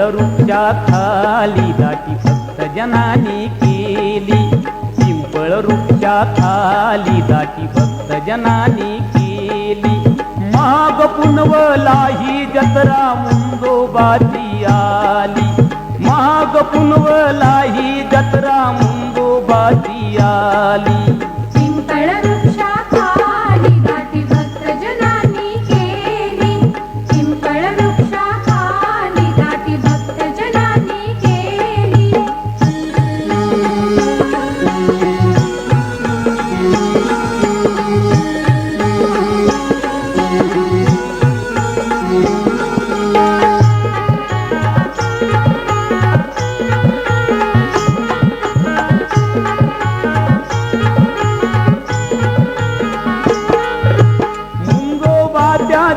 वृक्षा खाली दाटी भक्त जनानी केली, पिंपळ वृक्षा खाली दाटी भक्त जनानी केली. माग पुनवला ही जत्रा मुंदोबाची आली, माग पुनवला ही जत्रा मुंदोबाची आली. पिंपळ वृक्षा खाली दाटी भक्त जनानी केली, पिंपळ वृक्षा खाली दाटी भक्त जनानी केली.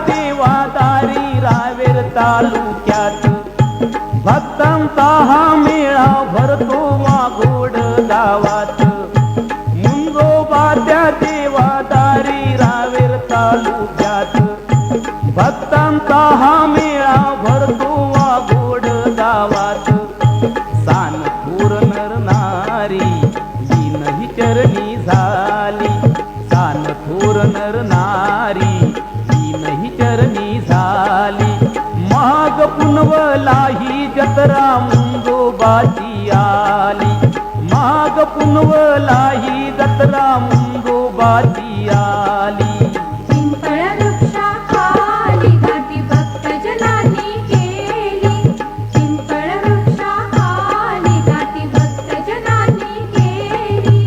देवादारी रावेर तालुक्यात भक्तांचा हा मेळा भरतो वाघोड गावात. मुंगोबाच्या देवादारी रावेर तालुक्यात भक्तांचा हा मेळा भरतो वाघोड गावात. सान थोर नर नारी दीनही चरणी झाली, सान थोर नर नारी नाही चरणी झाली. माग पुनवला ही जत्रा मुंदोबाची आली, माग पुनवला ही जत्रा मुंदोबाची आली. पिंपळ वृक्षा खाली दाटी भक्त जनानी केली, पिंपळ वृक्षा खाली दाटी भक्त जनानी केली.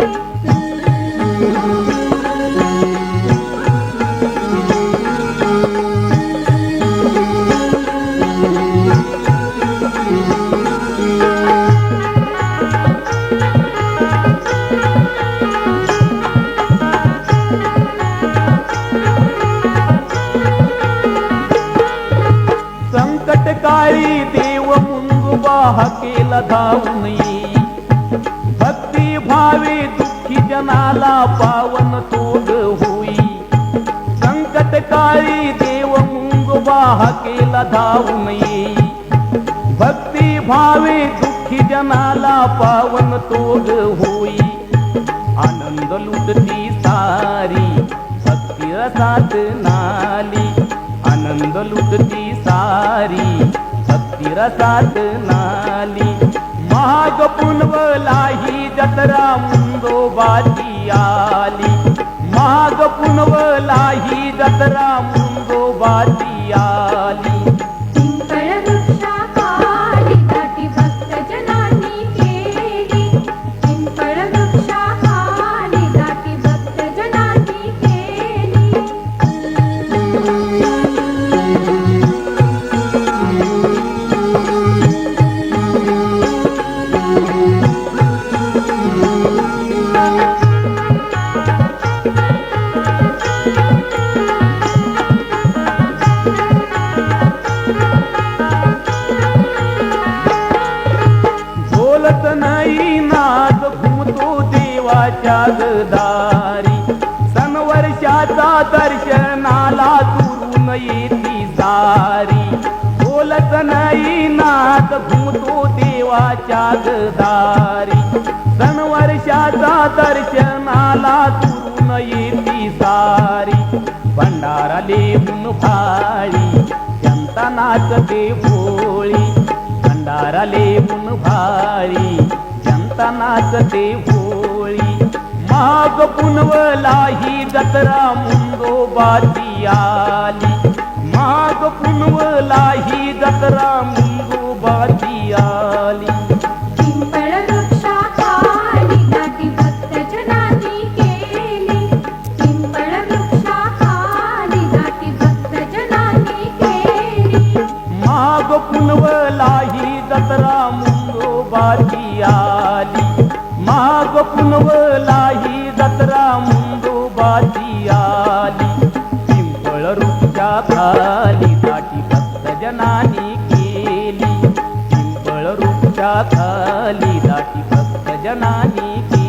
संकटकाळी देव मुंगोबा हाकेला धावून येई, भक्ती भावे दुःखी जनाला पावन तोग होई. संकटकाळी देव मुंगोबा हाकेला धावून येई, भक्ती भावे दुःखी जनाला पावन तोग होई. आनंद लुटती सारी भक्ती रसात नाली, आनंद लुटती सारी भक्ती रसात नाली. माग पुनवला ही जत्रा मुंदोबाची आली, माग पुनवला ही जत्रा मुंदोबाची आली. पिंपळ वृक्षा खाली दाटी भक्त जनानी केली, पिंपळ वृक्षा खाली दाटी भक्त जनानी केली. बोलत नाही नाद घुमतो देवाच्या दारी, सनवर्षाचा दर्शनाला दुरून येती सारी. बोलत नाही नाद घुमतो देवाच्या दारी, सनवर्षाचा दर्शनाला दुरून येती सारी. भंडारा लेहून भाळी जनता नाचते भोळी, भंडारा लेहून भाळी जनता नाचते भोळी. माग पुनवला ही जत्रा मुंदोबाची आली, माग पुनवला ही जत्रा मुंदोबाची आली. पिंपळ वृक्षा खाली दाटी भक्त जनानी केली, पिंपळ वृक्षा खाली दाटी भक्त जनानी केली. माग पुनवला ही जत्रा मुंदोबाची आली, माग पुनवला ही जत्रा मुंदोबाची आली. पिंपळ वृक्षा खाली दाटी भक्त जनानी केली, पिंपळ वृक्षा खाली दाटी भक्त जनानी केली.